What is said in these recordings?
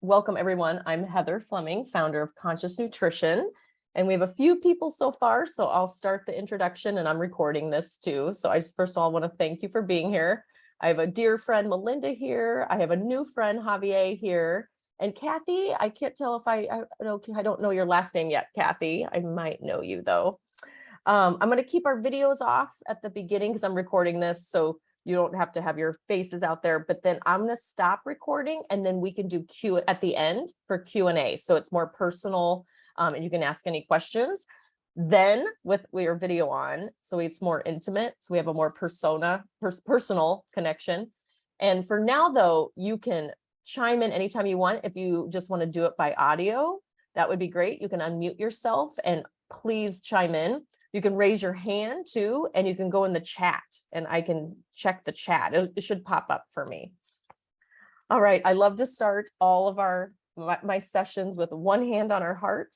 welcome everyone. I'm Heather Fleming, founder of Conscious Nutrition. And we have a few people so far, so I'll start the introduction and I'm recording this too. So I just first of all want to thank you for being here. I have a dear friend, Melinda here. I have a new friend, Javier here. And Kathy, I can't tell if I don't know your last name yet, Kathy. I might know you though. I'm going to keep our videos off at the beginning because I'm recording this. So you don't have to have your faces out there, but then I'm going to stop recording and then we can do Q at the end for Q&A. So it's more personal and you can ask any questions. Then with your video on, so it's more intimate. So we have a more personal connection. And for now though, you can chime in anytime you want. If you just want to do it by audio, that would be great. You can unmute yourself and please chime in. You can raise your hand too, and you can go in the chat and I can check the chat. It should pop up for me. All right, I love to start all of my sessions with one hand on our heart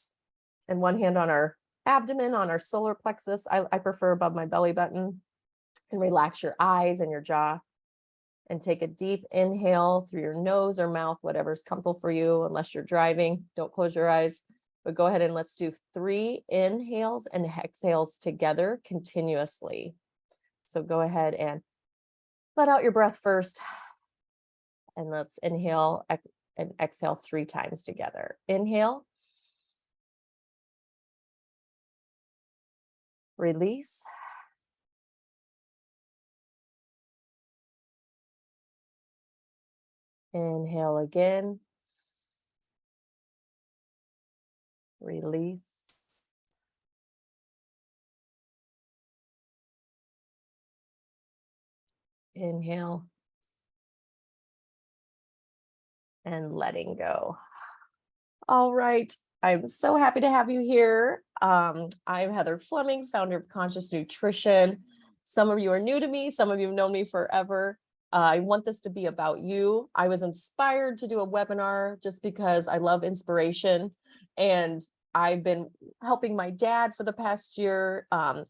and one hand on our abdomen, on our solar plexus. I prefer above my belly button, and relax your eyes and your jaw and take a deep inhale through your nose or mouth, whatever's comfortable for you, unless you're driving. Don't close your eyes. But go ahead and let's do 3 inhales and exhales together continuously. So go ahead and let out your breath first. And let's inhale and exhale 3 times together. Inhale. Release. Inhale again. Release. Inhale. And letting go. All right. I'm so happy to have you here. I'm Heather Fleming, founder of Conscious Nutrition. Some of you are new to me. Some of you have known me forever. I want this to be about you. I was inspired to do a webinar just because I love inspiration. And I've been helping my dad for the past year,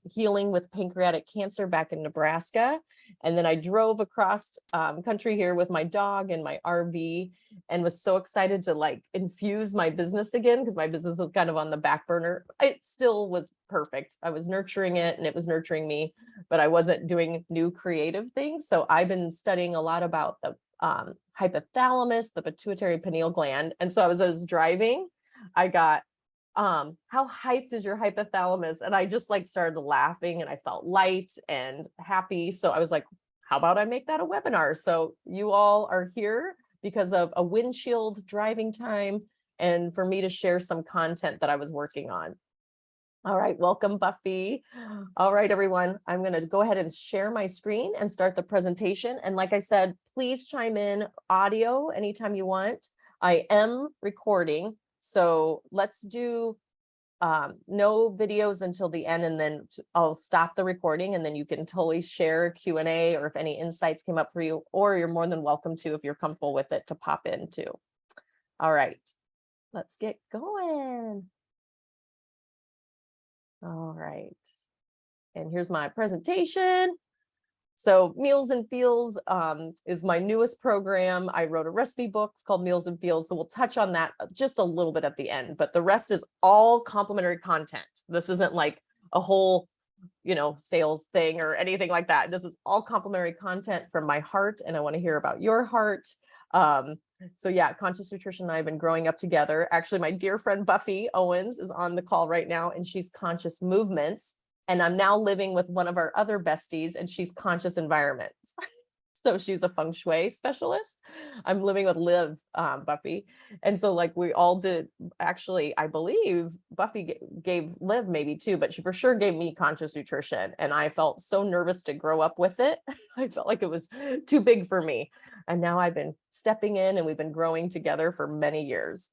healing with pancreatic cancer back in Nebraska. And then I drove across country here with my dog and my RV and was so excited to like infuse my business again because my business was kind of on the back burner. It still was perfect. I was nurturing it and it was nurturing me, but I wasn't doing new creative things. So I've been studying a lot about the hypothalamus, the pituitary pineal gland. And so as I was driving, I got, how hyped is your hypothalamus? And I just like started laughing and I felt light and happy. So I was like, how about I make that a webinar? So you all are here because of a windshield driving time and for me to share some content that I was working on. All right, welcome, Buffy. All right, everyone, I'm going to go ahead and share my screen and start the presentation. And like I said, please chime in audio anytime you want. I am recording. So let's do no videos until the end, and then I'll stop the recording and then you can totally share Q&A or if any insights came up for you, or you're more than welcome to, if you're comfortable with it, to pop in too. All right, let's get going. All right, and here's my presentation. So Meals and Feels is my newest program. I wrote a recipe book called Meals and Feels. So we'll touch on that just a little bit at the end, but the rest is all complimentary content. This isn't like a whole, sales thing or anything like that. This is all complimentary content from my heart. And I want to hear about your heart. So yeah, Conscious Nutrition and I have been growing up together. Actually, my dear friend Buffy Owens is on the call right now, and she's Conscious Movements. And I'm now living with one of our other besties, and she's Conscious Environments. So she's a feng shui specialist. I'm living with Liv, Buffy. And so like we all did, actually, I believe Buffy gave Liv maybe too, but she for sure gave me Conscious Nutrition. And I felt so nervous to grow up with it. I felt like it was too big for me. And now I've been stepping in and we've been growing together for many years.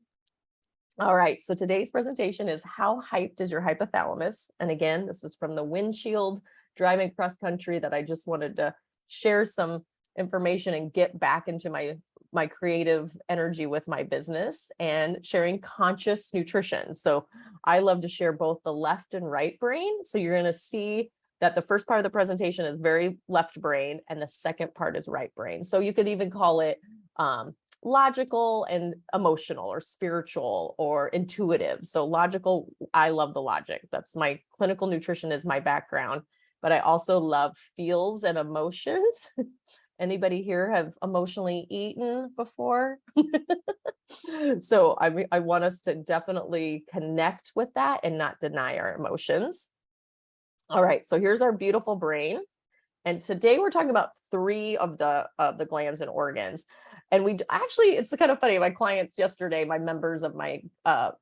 All right, so today's presentation is how hyped is your hypothalamus? And again, this was from the windshield driving cross country that I just wanted to share some information and get back into my creative energy with my business and sharing conscious nutrition. So I love to share both the left and right brain. So you're going to see that the first part of the presentation is very left brain and the second part is right brain. So you could even call it logical and emotional or spiritual or intuitive. So logical, I love the logic. That's my clinical nutrition is my background, but I also love feels and emotions. Anybody here have emotionally eaten before? So I want us to definitely connect with that and not deny our emotions. All right, so here's our beautiful brain. And today we're talking about 3 of the glands and organs. And we actually, it's kind of funny. My clients yesterday, my members of my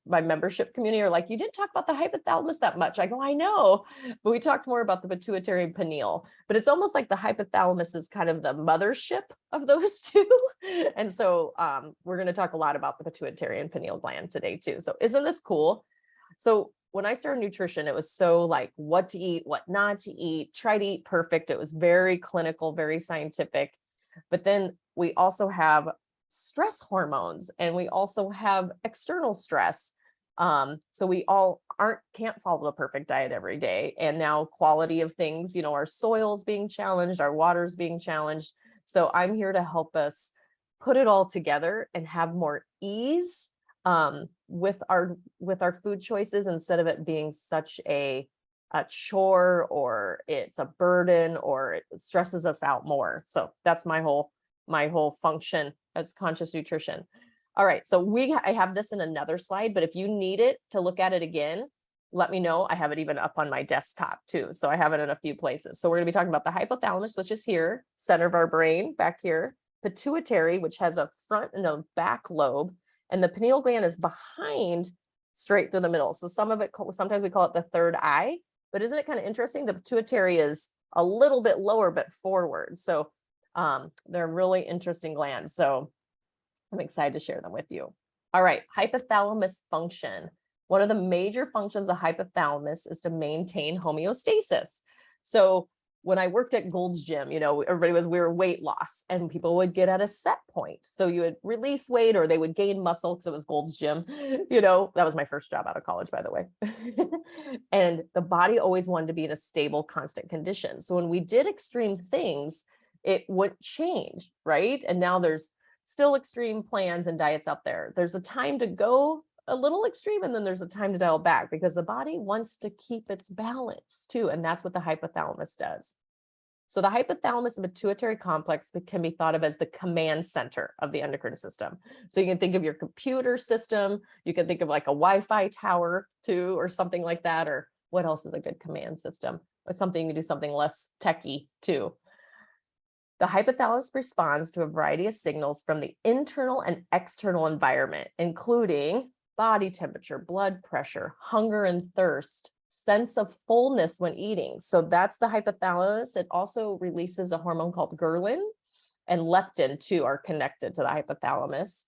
membership community are like, you didn't talk about the hypothalamus that much. I go, I know, but we talked more about the pituitary and pineal. But it's almost like the hypothalamus is kind of the mothership of those 2. And so we're going to talk a lot about the pituitary and pineal gland today too. So isn't this cool? So when I started nutrition, it was so like what to eat, what not to eat, try to eat perfect. It was very clinical, very scientific. But then we also have stress hormones and we also have external stress. So we all can't follow the perfect diet every day. And now quality of things, you know, our soil's being challenged, our water's being challenged. So I'm here to help us put it all together and have more ease with our food choices, instead of it being such a chore or it's a burden or it stresses us out more. So that's my whole function as conscious nutrition. All right, so I have this in another slide, but if you need it to look at it again, let me know. I have it even up on my desktop too. So I have it in a few places. So we're going to be talking about the hypothalamus, which is here, center of our brain back here, pituitary, which has a front and a back lobe, and the pineal gland is behind, straight through the middle. So sometimes we call it the third eye, but isn't it kind of interesting? The pituitary is a little bit lower, but forward. So they're really interesting glands. So I'm excited to share them with you. All right, hypothalamus function. One of the major functions of hypothalamus is to maintain homeostasis. So when I worked at Gold's Gym, you know, we were weight loss and people would get at a set point. So you would release weight or they would gain muscle because it was Gold's Gym. You know, that was my first job out of college, by the way. And the body always wanted to be in a stable, constant condition. So when we did extreme things, it would change, right? And now there's still extreme plans and diets out there. There's a time to go a little extreme and then there's a time to dial back because the body wants to keep its balance too. And that's what the hypothalamus does. So the hypothalamus and pituitary complex can be thought of as the command center of the endocrine system. So you can think of your computer system. You can think of like a Wi-Fi tower too, or something like that. Or what else is a good command system? Or something you can do something less techy too. The hypothalamus responds to a variety of signals from the internal and external environment, including body temperature, blood pressure, hunger and thirst, sense of fullness when eating. So that's the hypothalamus. It also releases a hormone called ghrelin, and leptin too are connected to the hypothalamus.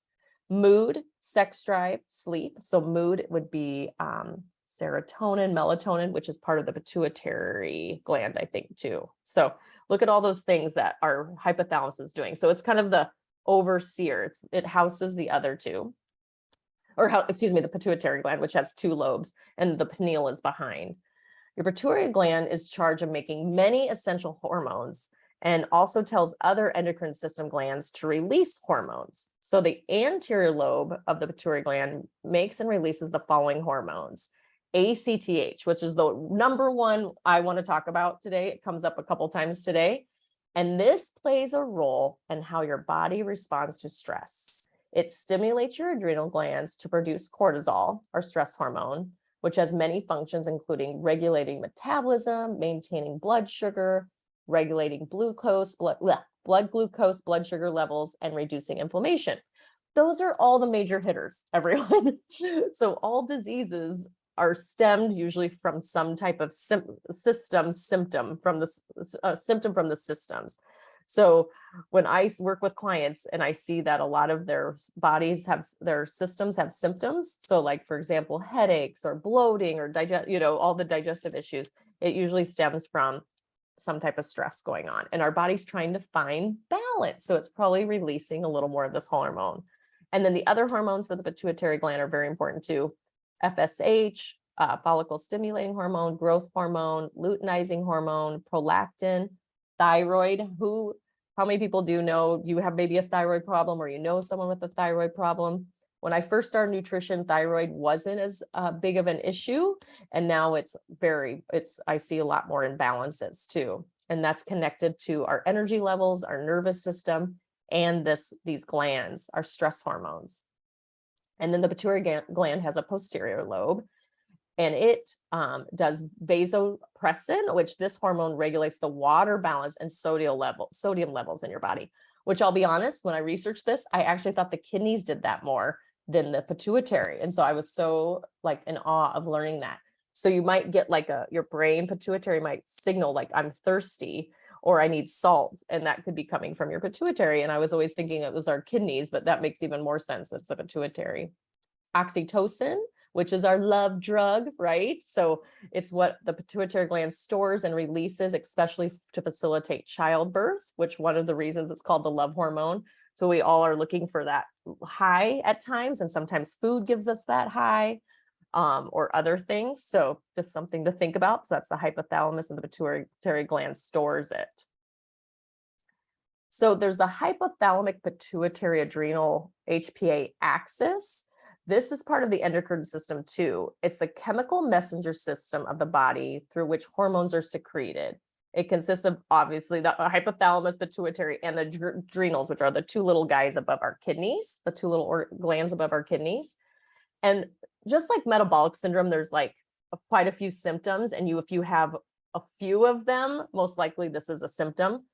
Mood, sex drive, sleep. So mood would be serotonin, melatonin, which is part of the pituitary gland, I think too. So look at all those things that our hypothalamus is doing. So it's kind of the overseer. It houses the other 2. The pituitary gland, which has 2 lobes, and the pineal is behind. Your pituitary gland is charged of making many essential hormones and also tells other endocrine system glands to release hormones. So the anterior lobe of the pituitary gland makes and releases the following hormones. ACTH, which is the number one I want to talk about today. It comes up a couple times today. And this plays a role in how your body responds to stress. It stimulates your adrenal glands to produce cortisol, or stress hormone, which has many functions, including regulating metabolism, maintaining blood sugar, regulating glucose, blood glucose, blood sugar levels, and reducing inflammation. Those are all the major hitters, everyone. So all diseases are stemmed usually from some type of symptom from the systems. So when I work with clients and I see that a lot of their bodies their systems have symptoms. So like, for example, headaches or bloating or all the digestive issues, it usually stems from some type of stress going on. And our body's trying to find balance. So it's probably releasing a little more of this hormone. And then the other hormones for the pituitary gland are very important too. FSH, follicle stimulating hormone, growth hormone, luteinizing hormone, prolactin, thyroid. Who How many people do know you have maybe a thyroid problem, or you know someone with a thyroid problem? When I first started nutrition, thyroid wasn't as big of an issue. And now I see a lot more imbalances too. And that's connected to our energy levels, our nervous system, and these glands, our stress hormones. And then the pituitary gland has a posterior lobe, and it does vasopressin, which this hormone regulates the water balance and sodium levels in your body, which I'll be honest, when I researched this, I actually thought the kidneys did that more than the pituitary. And so I was so like in awe of learning that. So you might get like your brain pituitary might signal like I'm thirsty or I need salt, and that could be coming from your pituitary. And I was always thinking it was our kidneys, but that makes even more sense. It's the pituitary. Oxytocin, which is our love drug, right? So it's what the pituitary gland stores and releases, especially to facilitate childbirth, which one of the reasons it's called the love hormone. So we all are looking for that high at times, and sometimes food gives us that high, or other things. So just something to think about. So that's the hypothalamus, and the pituitary gland stores it. So there's the hypothalamic-pituitary-adrenal HPA axis. This is part of the endocrine system too. It's the chemical messenger system of the body through which hormones are secreted. It consists of obviously the hypothalamus, pituitary, and the adrenals, which are the two little guys above our kidneys, the two little glands above our kidneys. And just like metabolic syndrome, there's like quite a few symptoms, and if you have a few of them, most likely this is a symptom,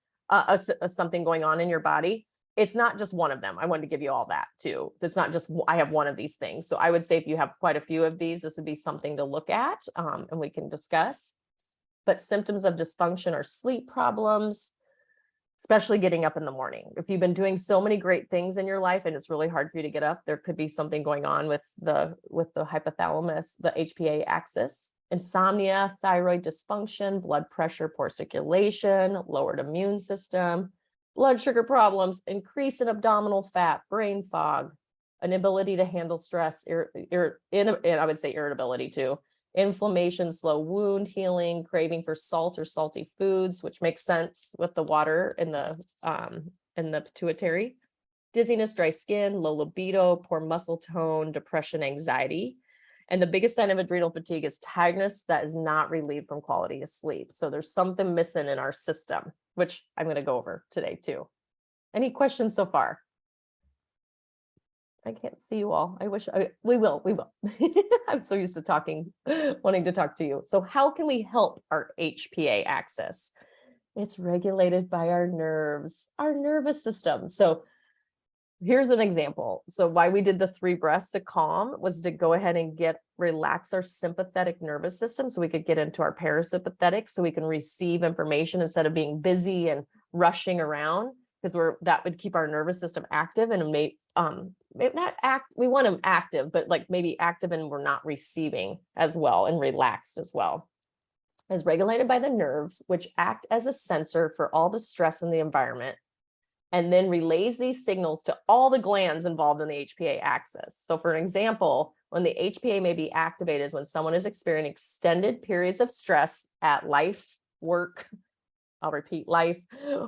something going on in your body. It's not just one of them. I wanted to give you all that too. It's not just I have one of these things. So I would say if you have quite a few of these, this would be something to look at, and we can discuss. But symptoms of dysfunction are sleep problems, especially getting up in the morning. If you've been doing so many great things in your life and it's really hard for you to get up, there could be something going on with the hypothalamus, the HPA axis. Insomnia, thyroid dysfunction, blood pressure, poor circulation, lowered immune system, blood sugar problems, increase in abdominal fat, brain fog, inability to handle stress, and I would say irritability too, inflammation, slow wound healing, craving for salt or salty foods, which makes sense with the water in the pituitary, dizziness, dry skin, low libido, poor muscle tone, depression, anxiety. And the biggest sign of adrenal fatigue is tiredness that is not relieved from quality of sleep. So there's something missing in our system, which I'm going to go over today too. Any questions so far? I can't see you all. We will. I'm so used to talking, wanting to talk to you. So how can we help our HPA axis? It's regulated by our nerves, our nervous system. So here's an example. So why we did the 3 breaths to calm was to go ahead and relax our sympathetic nervous system so we could get into our parasympathetic, so we can receive information instead of being busy and rushing around, because that would keep our nervous system active and we want them active, but like maybe active and we're not receiving as well and relaxed as well. Is regulated by the nerves, which act as a sensor for all the stress in the environment, and then relays these signals to all the glands involved in the HPA axis. So for an example, when the HPA may be activated is when someone is experiencing extended periods of stress at life, work, I'll repeat, life,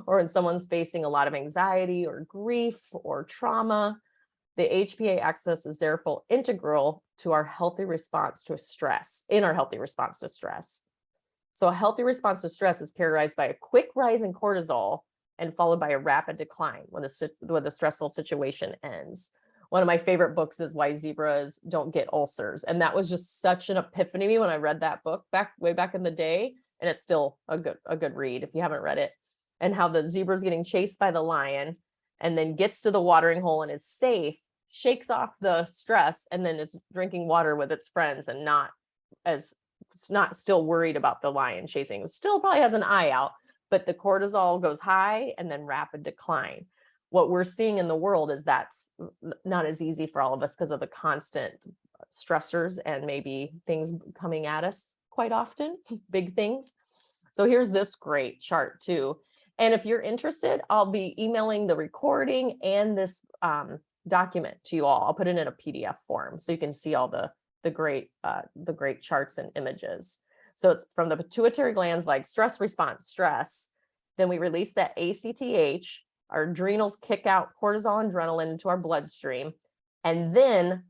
or when someone's facing a lot of anxiety or grief or trauma. The HPA axis is therefore integral to our healthy response to stress, So a healthy response to stress is characterized by a quick rise in cortisol and followed by a rapid decline when the stressful situation ends. One of my favorite books is Why Zebras Don't Get Ulcers. And that was just such an epiphany to me when I read that book way back in the day. And it's still a good read if you haven't read it. And how the zebra is getting chased by the lion and then gets to the watering hole and is safe, shakes off the stress, and then is drinking water with its friends and not still worried about the lion chasing. It still probably has an eye out, but the cortisol goes high and then rapid decline. What we're seeing in the world is that's not as easy for all of us because of the constant stressors and maybe things coming at us quite often, big things. So here's this great chart too. And if you're interested, I'll be emailing the recording and this document to you all. I'll put it in a PDF form so you can see all the great charts and images. So it's from the pituitary glands, like stress response, stress. Then we release that ACTH, Our adrenals kick out cortisol and adrenaline into our bloodstream. And then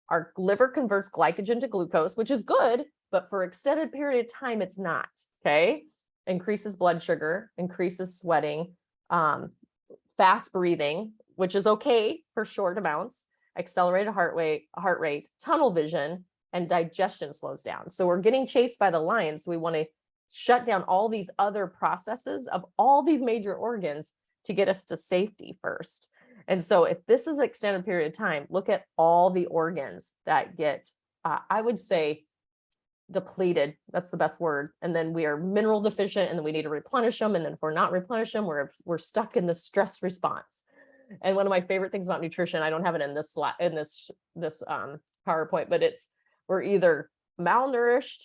our liver converts glycogen to glucose, which is good, but for extended period of time, it's not, okay? Increases blood sugar, increases sweating, fast breathing, which is okay for short amounts, accelerated heart rate, tunnel vision, and digestion slows down. So we're getting chased by the lion. So we want to shut down all these other processes of all these major organs to get us to safety first. And so if this is an extended period of time, look at all the organs that get, I would say, depleted. That's the best word. And then we are mineral deficient, and then we need to replenish them. And then if we're not replenish them, we're stuck in the stress response. And one of my favorite things about nutrition, I don't have it in this PowerPoint, but we're either malnourished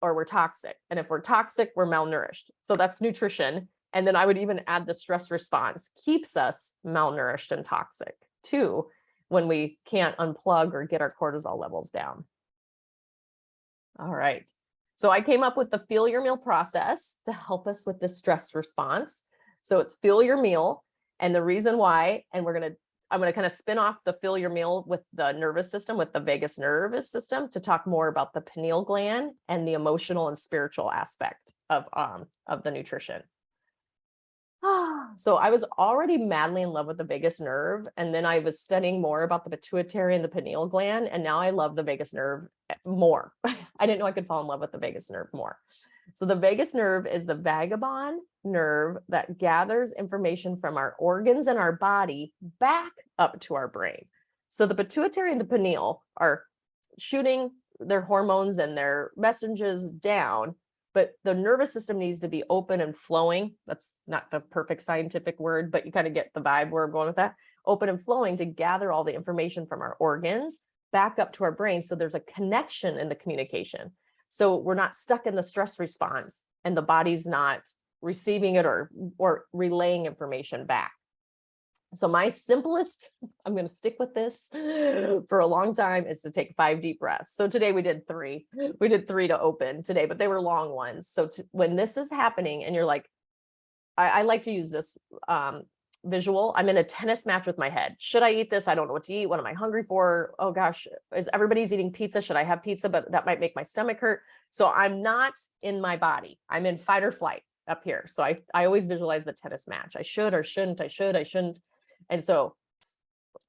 or we're toxic. And if we're toxic, we're malnourished. So that's nutrition. And then I would even add the stress response keeps us malnourished and toxic too, when we can't unplug or get our cortisol levels down. All right. So I came up with the feel your meal process to help us with the stress response. So it's feel your meal. And the reason why, and I'm going to kind of spin off the feel your meal with the nervous system, with the vagus nervous system, to talk more about the pineal gland and the emotional and spiritual aspect of the nutrition. So I was already madly in love with the vagus nerve. And then I was studying more about the pituitary and the pineal gland. And now I love the vagus nerve more. I didn't know I could fall in love with the vagus nerve more. So the vagus nerve is the vagabond nerve that gathers information from our organs and our body back up to our brain. So the pituitary and the pineal are shooting their hormones and their messages down, but the nervous system needs to be open and flowing. That's not the perfect scientific word, but you kind of get the vibe where I'm going with that. Open and flowing to gather all the information from our organs back up to our brain. So there's a connection in the communication. So we're not stuck in the stress response and the body's not receiving it or relaying information back. So my simplest, I'm going to stick with this for a long time, is to take 5 deep breaths. So today we did 3. We did 3 to open today, but they were long ones. So when this is happening and you're like, I like to use this visual. I'm in a tennis match with my head. Should I eat this? I don't know what to eat. What am I hungry for? Oh gosh, everybody's eating pizza. Should I have pizza? But that might make my stomach hurt. So I'm not in my body. I'm in fight or flight up here. So I always visualize the tennis match. I should or shouldn't. I should, I shouldn't. And so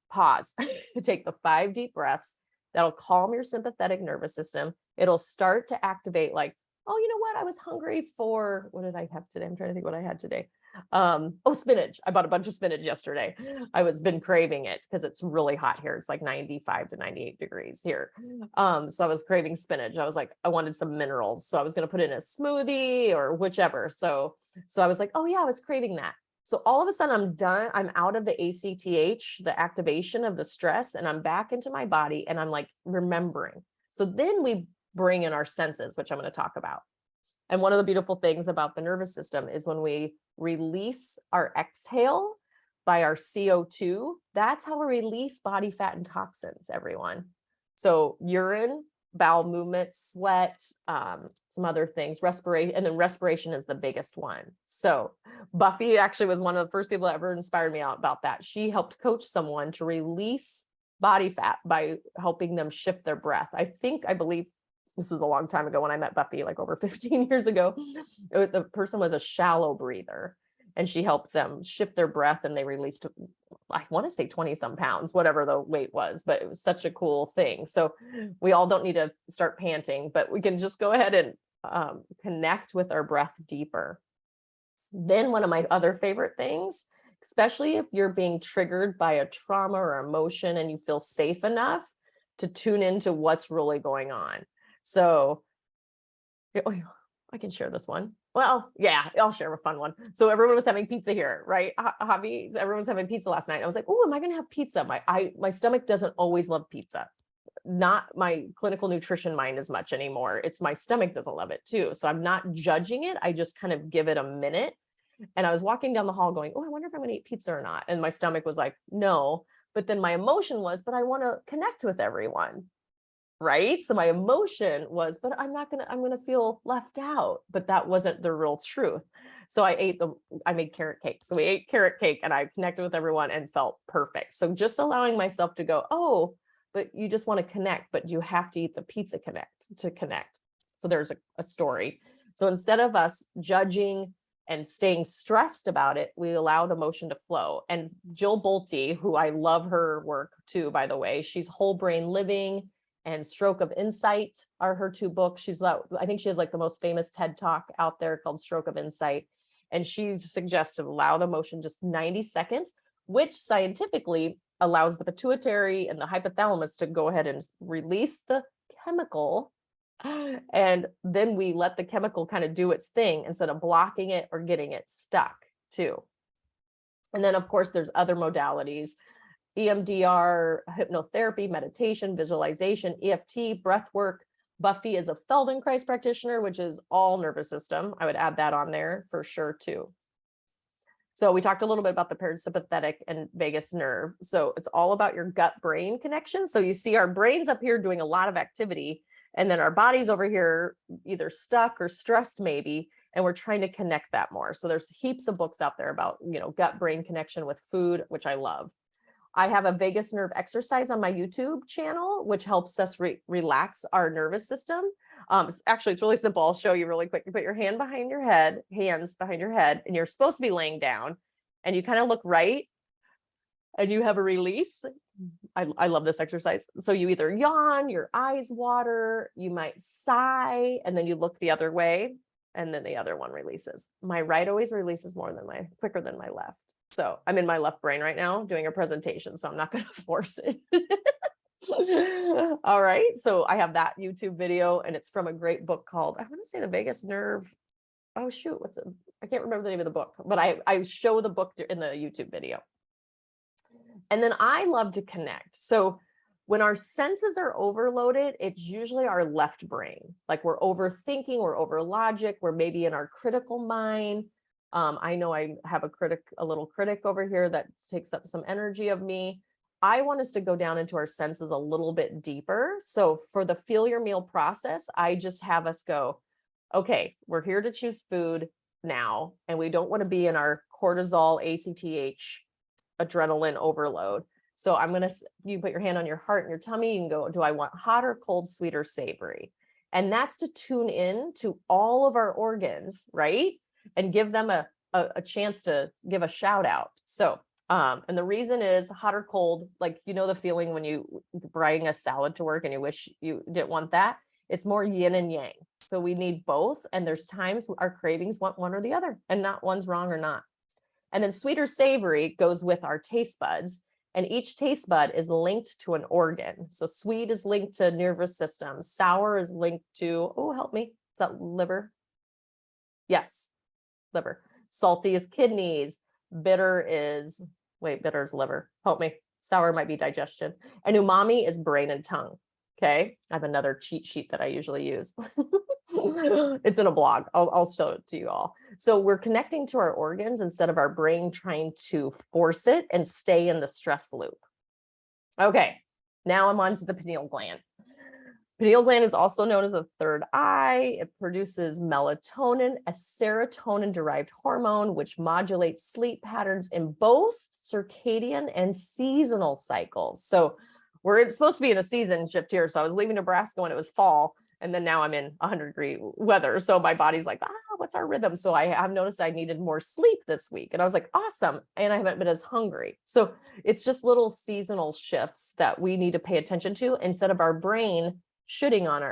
pause, take the 5 deep breaths. That'll calm your sympathetic nervous system. It'll start to activate like, oh, you know what? I was hungry for, what did I have today? I'm trying to think what I had today. Spinach. I bought a bunch of spinach yesterday. I was been craving it because it's really hot here. It's like 95 to 98 degrees here. So I was craving spinach. I was like, I wanted some minerals. So I was going to put it in a smoothie or whichever. So I was like, oh yeah, I was craving that. So all of a sudden I'm done. I'm out of the ACTH, the activation of the stress, and I'm back into my body and I'm like remembering. So then we bring in our senses, which I'm going to talk about. And one of the beautiful things about the nervous system is when we release our exhale by our CO2, that's how we release body fat and toxins, everyone. So urine, bowel movement, sweat, some other things, respiration, and then respiration is the biggest one. So Buffy actually was one of the first people that ever inspired me out about that. She helped coach someone to release body fat by helping them shift their breath. I believe this was a long time ago when I met Buffy, like over 15 years ago. The person was a shallow breather and she helped them shift their breath and they released, I want to say 20 some pounds, whatever the weight was, but it was such a cool thing. So we all don't need to start panting, but we can just go ahead and connect with our breath deeper. Then one of my other favorite things, especially if you're being triggered by a trauma or emotion and you feel safe enough to tune into what's really going on. So I can share this one. Well, yeah, I'll share a fun one. So everyone was having pizza here, right? Javi, everyone was having pizza last night. I was like, oh, am I going to have pizza? My stomach doesn't always love pizza. Not my clinical nutrition mind as much anymore. It's my stomach doesn't love it too. So I'm not judging it. I just kind of give it a minute. And I was walking down the hall going, oh, I wonder if I'm going to eat pizza or not. And my stomach was like, no. But then my emotion was, but I want to connect with everyone. Right. So my emotion was, but I'm going to feel left out, but that wasn't the real truth. So I made carrot cake. So we ate carrot cake and I connected with everyone and felt perfect. So just allowing myself to go, oh, but you just want to connect, but you have to eat the pizza to connect. So there's a story. So instead of us judging and staying stressed about it, we allow the emotion to flow. And Jill Bolte, who I love her work too, by the way, she's Whole Brain Living and Stroke of Insight are her two books. I think she has like the most famous TED Talk out there called Stroke of Insight. And she suggests to allow the emotion just 90 seconds, which scientifically allows the pituitary and the hypothalamus to go ahead and release the chemical. And then we let the chemical kind of do its thing instead of blocking it or getting it stuck too. And then of course there's other modalities, EMDR, hypnotherapy, meditation, visualization, EFT, breath work. Buffy is a Feldenkrais practitioner, which is all nervous system. I would add that on there for sure too. So we talked a little bit about the parasympathetic and vagus nerve. So it's all about your gut brain connection. So you see our brains up here doing a lot of activity, and then our bodies over here either stuck or stressed maybe, and we're trying to connect that more. So there's heaps of books out there about, gut brain connection with food, which I love. I have a vagus nerve exercise on my YouTube channel, which helps us relax our nervous system. It's really simple. I'll show you really quick. You put your hands behind your head, and you're supposed to be laying down, and you kind of look right, and you have a release. I love this exercise. So you either yawn, your eyes water, you might sigh, and then you look the other way, and then the other one releases. My right always releases quicker than my left. So I'm in my left brain right now doing a presentation, so I'm not going to force it. All right. So I have that YouTube video, and it's from a great book called, I want to say The Vagus Nerve. Oh, shoot. I can't remember the name of the book, but I show the book in the YouTube video. And then I love to connect. So when our senses are overloaded, it's usually our left brain. Like we're overthinking, we're over logic, we're maybe in our critical mind. I know I have a little critic over here that takes up some energy of me. I want us to go down into our senses a little bit deeper. So for the feel your meal process, I just have us go, okay, we're here to choose food now, and we don't want to be in our cortisol, ACTH, adrenaline overload. So you put your hand on your heart and your tummy, you can go, do I want hot or cold, sweet or savory? And that's to tune in to all of our organs, right? And give them a chance to give a shout out. So, and the reason is hot or cold, like, the feeling when you bring a salad to work and you wish you didn't want that. It's more yin and yang. So we need both. And there's times our cravings want one or the other, and not one's wrong or not. And then sweet or savory goes with our taste buds. And each taste bud is linked to an organ. So sweet is linked to nervous system. Sour is linked to, oh, help me. Is that liver? Yes, liver. Salty is kidneys. Bitter is liver. Help me. Sour might be digestion. And umami is brain and tongue. Okay. I have another cheat sheet that I usually use. It's in a blog. I'll show it to you all. So we're connecting to our organs instead of our brain trying to force it and stay in the stress loop. Okay. Now I'm on to the pineal gland. Pineal gland is also known as the third eye. It produces melatonin, a serotonin-derived hormone, which modulates sleep patterns in both circadian and seasonal cycles. So we're supposed to be in a season shift here. So I was leaving Nebraska when it was fall, and then now I'm in 100-degree weather. So my body's like, what's our rhythm? So I have noticed I needed more sleep this week. And I was like, awesome. And I haven't been as hungry. So it's just little seasonal shifts that we need to pay attention to instead of our brain shooting on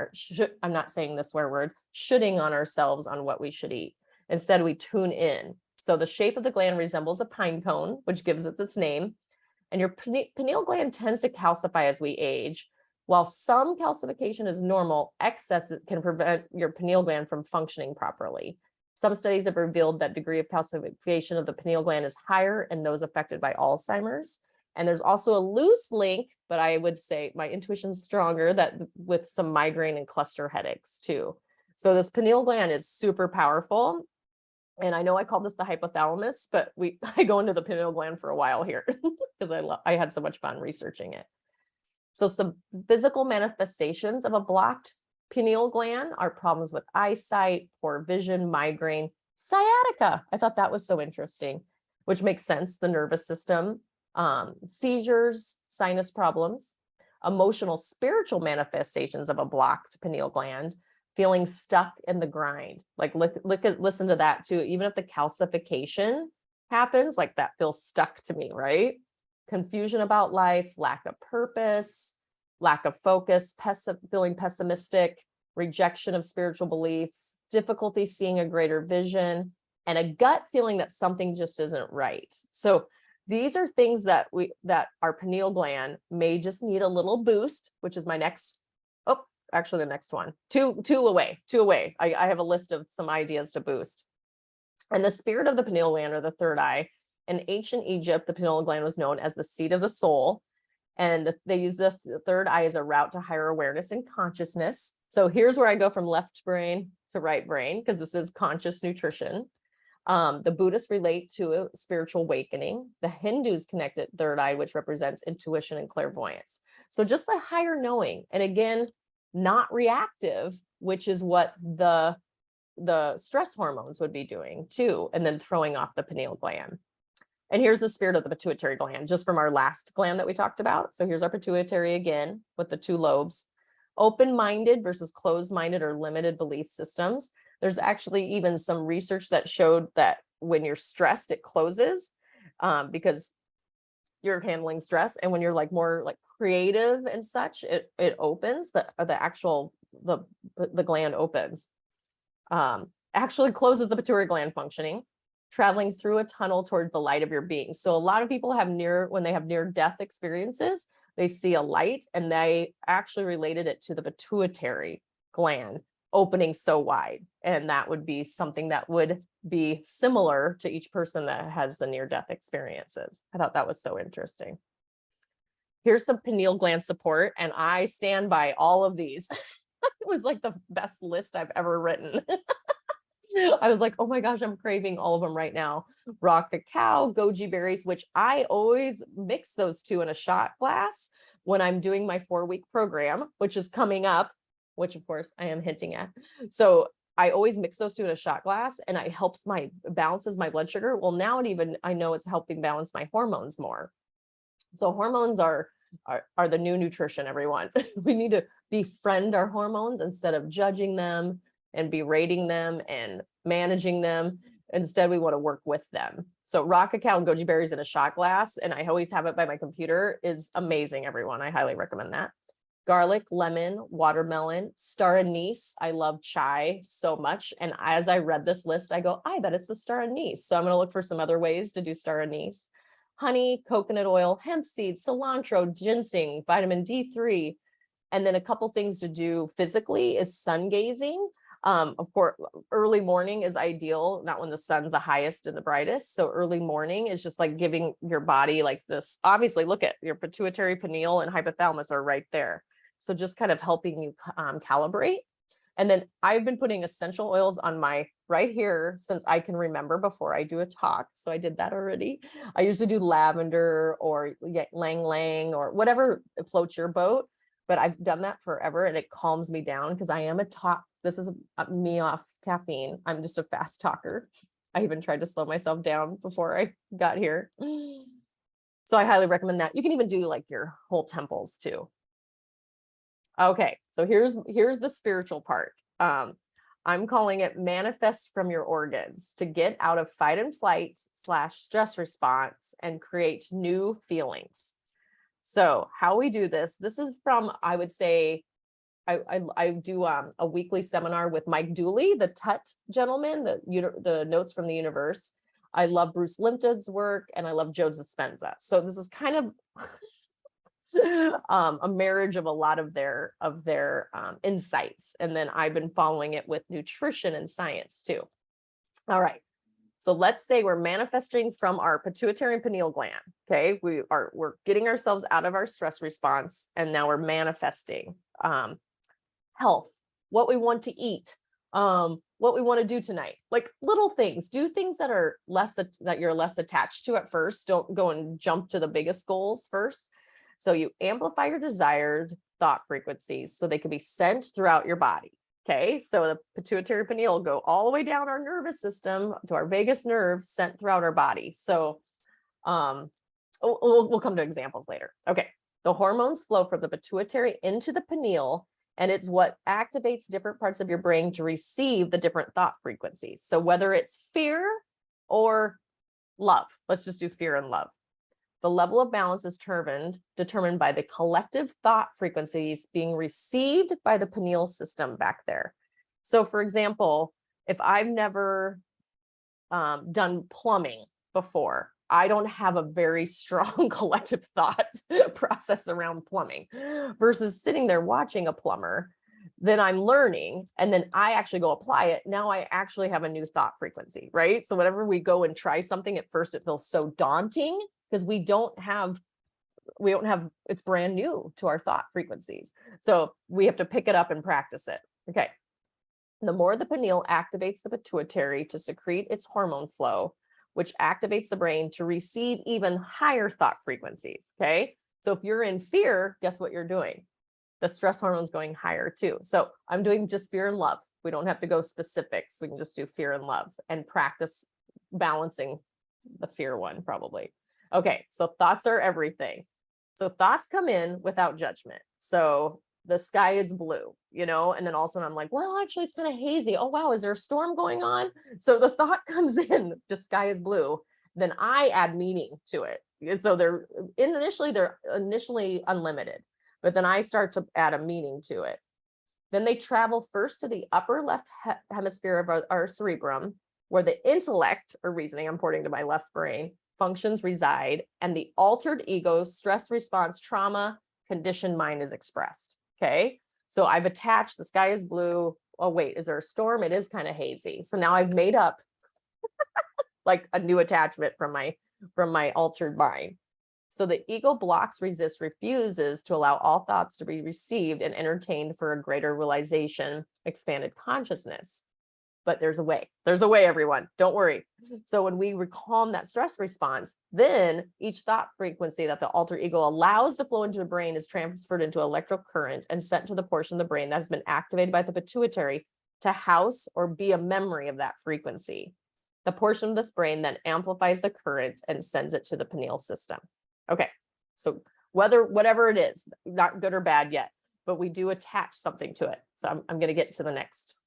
I'm not saying the swear word, shooting on ourselves on what we should eat. Instead, we tune in. So the shape of the gland resembles a pine cone, which gives it its name. And your pineal gland tends to calcify as we age. While some calcification is normal, excess can prevent your pineal gland from functioning properly. Some studies have revealed that degree of calcification of the pineal gland is higher in those affected by Alzheimer's. And there's also a loose link, but I would say my intuition is stronger, that with some migraine and cluster headaches too. So this pineal gland is super powerful. And I know I called this the hypothalamus, but I go into the pineal gland for a while here because I had so much fun researching it. So some physical manifestations of a blocked pineal gland are problems with eyesight, poor vision, migraine, Sciatica. I thought that was so interesting, which makes sense. The nervous system, seizures, sinus problems, emotional, spiritual manifestations of a blocked pineal gland, feeling stuck in the grind. Like listen to that too. Even if the calcification happens, like that feels stuck to me, right? Confusion about life, lack of purpose, lack of focus, feeling pessimistic, rejection of spiritual beliefs, difficulty seeing a greater vision, and a gut feeling that something just isn't right. So these are things that our pineal gland may just need a little boost, which is my next, actually the next one, two away. I have a list of some ideas to boost. And the spirit of the pineal gland, or the third eye, in ancient Egypt, the pineal gland was known as the seat of the soul. And they use the third eye as a route to higher awareness and consciousness. So here's where I go from left brain to right brain, because this is conscious nutrition. The Buddhists relate to a spiritual awakening. The Hindus connect it third eye, which represents intuition and clairvoyance. So just a higher knowing. And again, not reactive, which is what the stress hormones would be doing too, and then throwing off the pineal gland. And here's the spirit of the pituitary gland, just from our last gland that we talked about. So here's our pituitary again with the two lobes. Open-minded versus closed-minded or limited belief systems. There's actually even some research that showed that when you're stressed, it closes because you're handling stress. And when you're like more like creative and such, it opens, the gland opens. Actually closes the pituitary gland functioning, traveling through a tunnel toward the light of your being. So a lot of people when they have near-death experiences, they see a light, and they actually related it to the pituitary gland opening so wide. And that would be something that would be similar to each person that has the near-death experiences. I thought that was so interesting. Here's some pineal gland support, and I stand by all of these. It was like the best list I've ever written. I was like, oh my gosh, I'm craving all of them right now. Raw cacao, goji berries, which I always mix those two in a shot glass when I'm doing my 4-week program, which is coming up, which of course I am hinting at. So I always mix those two in a shot glass, and it balances my blood sugar. Well, now I know it's helping balance my hormones more. So hormones are the new nutrition, everyone. We need to befriend our hormones instead of judging them and berating them and managing them. Instead, we want to work with them. So raw cacao and goji berries in a shot glass, and I always have it by my computer, is amazing, everyone. I highly recommend that. Garlic, lemon, watermelon, star anise. I love chai so much. And as I read this list, I go, I bet it's the star anise. So I'm going to look for some other ways to do star anise. Honey, coconut oil, hemp seeds, cilantro, ginseng, vitamin D3. And then a couple things to do physically is sun gazing. Of course, early morning is ideal, not when the sun's the highest and the brightest. So early morning is just like giving your body like this. Obviously, look at your pituitary, pineal, and hypothalamus are right there. So just kind of helping you calibrate. And then I've been putting essential oils on my right here since I can remember before I do a talk. So I did that already. I usually do lavender or lang lang or whatever floats your boat. But I've done that forever, and it calms me down because I am a talk. This is me off caffeine. I'm just a fast talker. I even tried to slow myself down before I got here. So I highly recommend that. You can even do like your whole temples too. Okay, so here's the spiritual part. I'm calling it manifest from your organs to get out of fight and flight / stress response and create new feelings. So how we do this is from, I would say, I do a weekly seminar with Mike Dooley, the Tut gentleman, the Notes from the Universe. I love Bruce Limpton's work, and I love Joe Dispenza. So this is kind of a marriage of a lot of their insights. And then I've been following it with nutrition and science too. All right. So let's say we're manifesting from our pituitary and pineal gland. Okay. We're getting ourselves out of our stress response, and now we're manifesting health, what we want to eat, what we want to do tonight, like little things. Do things that are that you're less attached to at first. Don't go and jump to the biggest goals first. So you amplify your desired thought frequencies so they can be sent throughout your body. Okay, so the pituitary pineal go all the way down our nervous system to our vagus nerve sent throughout our body. So we'll come to examples later. Okay, the hormones flow from the pituitary into the pineal, and it's what activates different parts of your brain to receive the different thought frequencies. So whether it's fear or love, let's just do fear and love. The level of balance is determined by the collective thought frequencies being received by the pineal system back there. So for example, if I've never done plumbing before, I don't have a very strong collective thought process around plumbing versus sitting there watching a plumber. Then I'm learning, and then I actually go apply it. Now I actually have a new thought frequency, right? So whenever we go and try something, at first it feels so daunting because we don't have, it's brand new to our thought frequencies. So we have to pick it up and practice it. Okay. The more the pineal activates the pituitary to secrete its hormone flow, which activates the brain to receive even higher thought frequencies. Okay. So if you're in fear, guess what you're doing? The stress hormone's going higher too. So I'm doing just fear and love. We don't have to go specifics. We can just do fear and love and practice balancing the fear one probably. Okay. So thoughts are everything. So thoughts come in without judgment. So the sky is blue, and then all of a sudden I'm like, well, actually it's kind of hazy. Oh, wow. Is there a storm going on? So the thought comes in, the sky is blue. Then I add meaning to it. So they're initially unlimited, but then I start to add a meaning to it. Then they travel first to the upper left hemisphere of our cerebrum, where the intellect or reasoning, I'm pointing to my left brain, functions reside, and the altered ego, stress response, trauma, conditioned mind is expressed. Okay, so I've attached the sky is blue. Oh, wait, is there a storm? It is kind of hazy. So now I've made up like a new attachment from my altered mind. So the ego blocks, resists, refuses to allow all thoughts to be received and entertained for a greater realization, expanded consciousness. But there's a way, everyone, don't worry. So when we calm that stress response, then each thought frequency that the alter ego allows to flow into the brain is transferred into electrical current and sent to the portion of the brain that has been activated by the pituitary to house or be a memory of that frequency. The portion of this brain then amplifies the current and sends it to the pineal system. Okay, so whatever it is, not good or bad yet, but we do attach something to it. So I'm going to get to the next.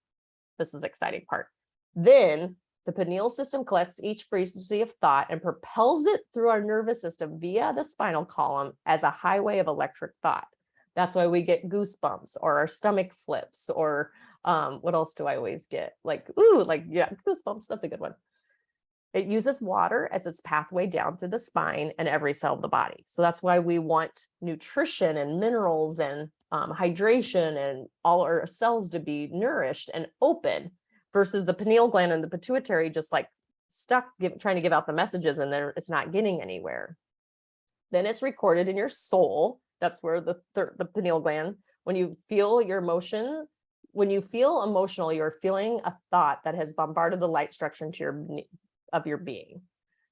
This is the exciting part. Then the pineal system collects each frequency of thought and propels it through our nervous system via the spinal column as a highway of electric thought. That's why we get goosebumps or our stomach flips or what else do I always get? Goosebumps. That's a good one. It uses water as its pathway down through the spine and every cell of the body. So that's why we want nutrition and minerals and hydration and all our cells to be nourished and open versus the pineal gland and the pituitary just like stuck trying to give out the messages and it's not getting anywhere. Then it's recorded in your soul. That's where the pineal gland, when you feel emotional, you're feeling a thought that has bombarded the light structure into your being.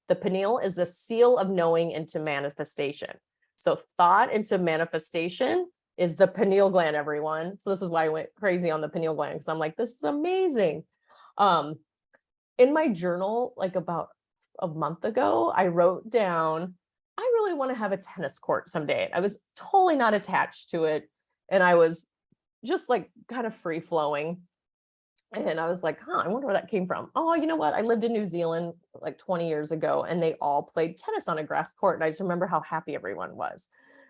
The pineal is the seal of knowing into manifestation. So thought into manifestation is the pineal gland, everyone. So this is why I went crazy on the pineal gland, because I'm like, this is amazing. In my journal, like about a month ago, I wrote down, I really want to have a tennis court someday. I was totally not attached to it. And I was just like kind of free flowing. And I was like, I wonder where that came from. Oh, you know what? I lived in New Zealand like 20 years ago, and they all played tennis on a grass court. And I just remember how happy everyone was.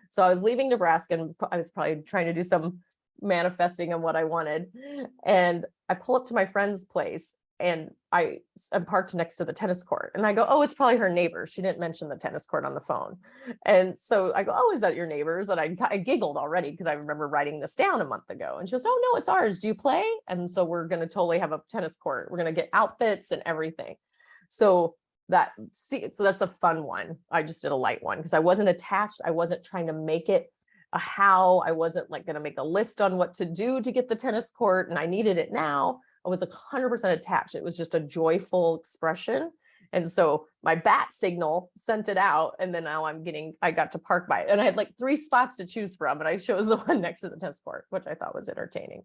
So I was leaving Nebraska, and I was probably trying to do some manifesting on what I wanted. And I pull up to my friend's place, and I'm parked next to the tennis court. And I go, oh, it's probably her neighbors. She didn't mention the tennis court on the phone. And so I go, oh, is that your neighbors? And I giggled already because I remember writing this down a month ago. And she goes, oh, no, it's ours. Do you play? And so we're going to totally have a tennis court. We're going to get outfits and everything. So that's a fun one. I just did a light one because I wasn't attached. I wasn't trying to make it a how. I wasn't like going to make a list on what to do to get the tennis court, and I needed it now. I was 100% attached. It was just a joyful expression. And so my bat signal sent it out. And then now I got to park by it. And I had like 3 spots to choose from. And I chose the one next to the tennis court, which I thought was entertaining.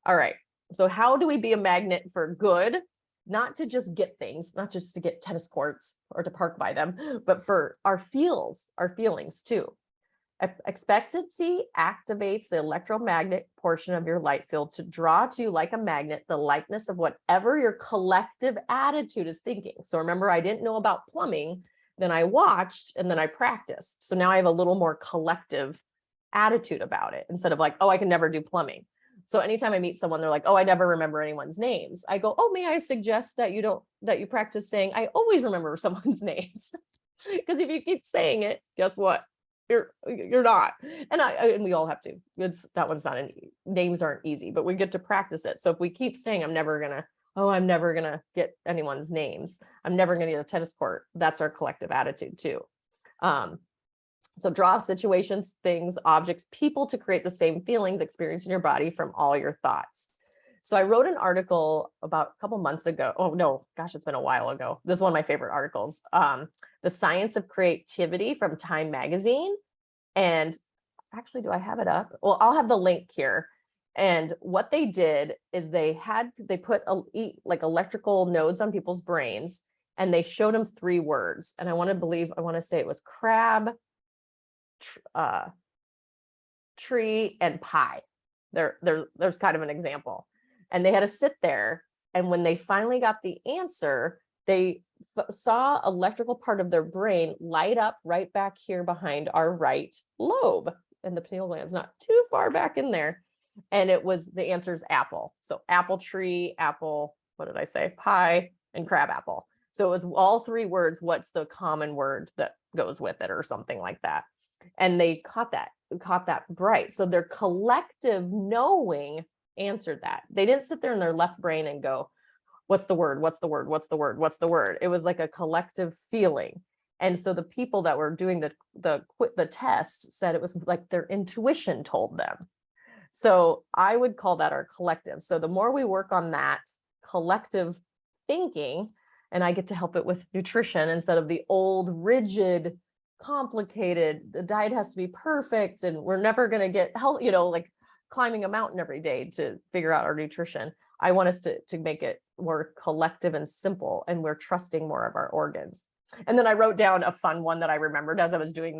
All right. So how do we be a magnet for good? Not to just get things, not just to get tennis courts or to park by them, but for our feelings too. Expectancy activates the electromagnetic portion of your light field to draw to you like a magnet the likeness of whatever your collective attitude is thinking. So remember, I didn't know about plumbing, then I watched and then I practiced. So now I have a little more collective attitude about it instead of like, oh, I can never do plumbing. So anytime I meet someone, they're like, oh, I never remember anyone's names. I go, oh, may I suggest that you practice saying, I always remember someone's names. Because if you keep saying it, guess what? You're not. And we all have to. That one's not names aren't easy, but we get to practice it. So if we keep saying, I'm never gonna get anyone's names. I'm never gonna get a tennis court. That's our collective attitude too. So draw situations, things, objects, people to create the same feelings experienced in your body from all your thoughts. So I wrote an article about a couple months ago. Oh no, gosh, it's been a while ago. This is one of my favorite articles. The Science of Creativity from Time Magazine. And actually, do I have it up? Well, I'll have the link here. And what they did is they put like electrical nodes on people's brains, and they showed them 3 words. And I want to say it was crab, tree, and pie. There's kind of an example. And they had to sit there. And when they finally got the answer, they saw electrical part of their brain light up right back here behind our right lobe. And the pineal gland is not too far back in there. And the answer is apple. So apple tree, apple, what did I say? Pie, and crab apple. So it was all 3 words. What's the common word that goes with it or something like that? And they caught that bright. So their collective knowing answered that. They didn't sit there in their left brain and go, what's the word? What's the word? What's the word? What's the word? It was like a collective feeling. And so the people that were doing the test said it was like their intuition told them. So I would call that our collective. So the more we work on that collective thinking, and I get to help it with nutrition instead of the old rigid, complicated, the diet has to be perfect and we're never going to get health, like climbing a mountain every day to figure out our nutrition. I want us to make it more collective and simple, and we're trusting more of our organs. And then I wrote down a fun one that I remembered as I was doing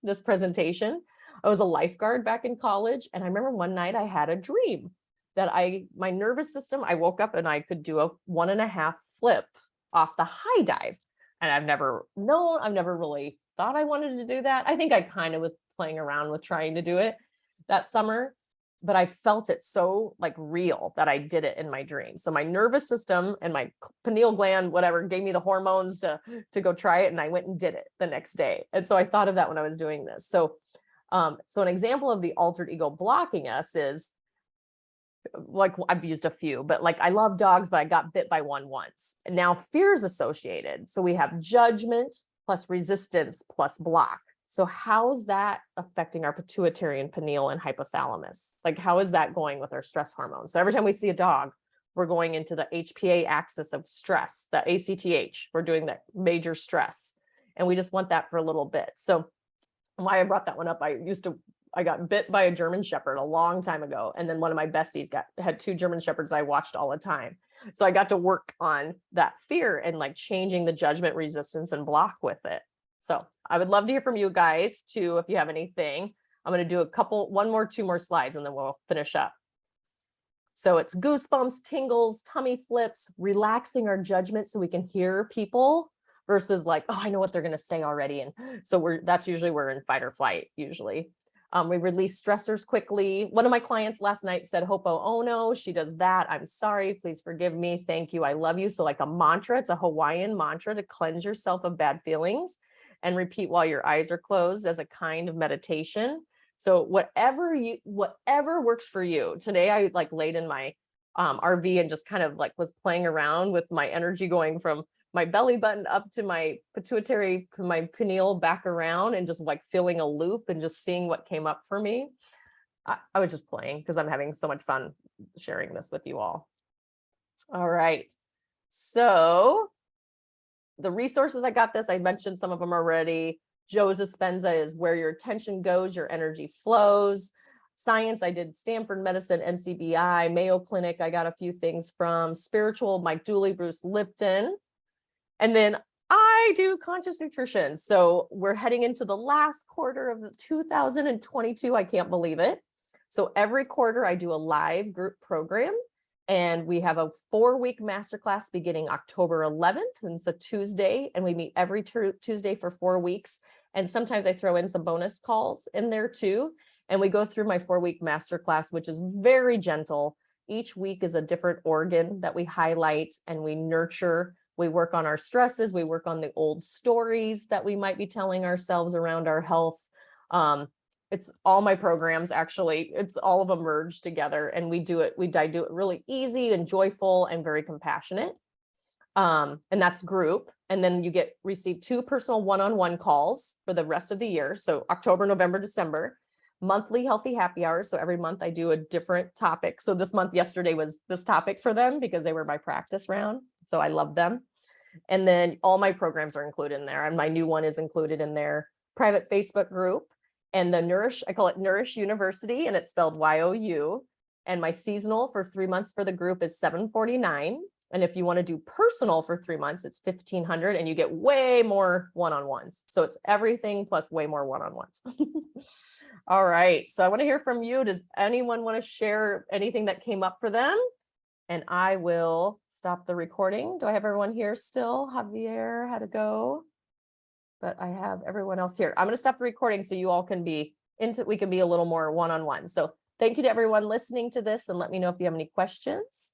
this presentation. I was a lifeguard back in college, and I remember one night I had a dream that my nervous system, I woke up and I could do a 1.5 flip off the high dive. And I've never really thought I wanted to do that. I think I kind of was playing around with trying to do it that summer, but I felt it so like real that I did it in my dream. So my nervous system and my pineal gland, whatever, gave me the hormones to go try it. And I went and did it the next day. And so I thought of that when I was doing this. So an example of the altered ego blocking us is, like, I've used a few, but like, I love dogs, but I got bit by one once. And now fear is associated. So we have judgment plus resistance plus block. So how's that affecting our pituitary and pineal and hypothalamus? Like, how is that going with our stress hormones? So every time we see a dog, we're going into the HPA axis of stress, the ACTH, we're doing that major stress. And we just want that for a little bit. So why I brought that one up, I got bit by a German Shepherd a long time ago. And then one of my besties had 2 German Shepherds I watched all the time. So I got to work on that fear and like changing the judgment, resistance, and block with it. So I would love to hear from you guys too, if you have anything. I'm going to do 2 more slides, and then we'll finish up. So it's goosebumps, tingles, tummy flips, relaxing our judgment so we can hear people versus like, oh, I know what they're going to say already. And so that's usually we're in fight or flight usually. We release stressors quickly. One of my clients last night said, Hopo Ono. She does that. I'm sorry. Please forgive me. Thank you. I love you. So like a mantra, it's a Hawaiian mantra to cleanse yourself of bad feelings and repeat while your eyes are closed as a kind of meditation. So whatever works for you. Today, I like laid in my RV and just kind of like was playing around with my energy going from my belly button up to my pituitary, my pineal back around, and just like feeling a loop and just seeing what came up for me. I was just playing because I'm having so much fun sharing this with you all. All right. So the resources, I mentioned some of them already. Joe Dispenza is where your attention goes, your energy flows. Science, I did Stanford Medicine, NCBI, Mayo Clinic. I got a few things from Spiritual, Mike Dooley, Bruce Lipton. And then I do conscious nutrition. So we're heading into the last quarter of 2022. I can't believe it. So every quarter I do a live group program, and we have a 4-week masterclass beginning October 11th. And it's a Tuesday, and we meet every Tuesday for 4 weeks. And sometimes I throw in some bonus calls in there too. And we go through my 4-week masterclass, which is very gentle. Each week is a different organ that we highlight and we nurture. We work on our stresses. We work on the old stories that we might be telling ourselves around our health. It's all my programs, actually. It's all of them merged together, and we do it really easy and joyful and very compassionate. And that's group. And then you receive 2 personal one-on-one calls for the rest of the year. So October, November, December, monthly healthy happy hours. So every month I do a different topic. So this month, yesterday was this topic for them because they were my practice round. So I love them. And then all my programs are included in there. And my new one is included in their private Facebook group. And the Nourish, I call it Nourish University, and it's spelled YOU. And my seasonal for 3 months for the group is $749. And if you want to do personal for 3 months, it's $1,500, and you get way more one-on-ones. So it's everything plus way more one-on-ones. All right. So I want to hear from you. Does anyone want to share anything that came up for them? And I will stop the recording. Do I have everyone here still? Javier had to go, but I have everyone else here. I'm going to stop the recording so you all can be we can be a little more one-on-one. So thank you to everyone listening to this, and let me know if you have any questions.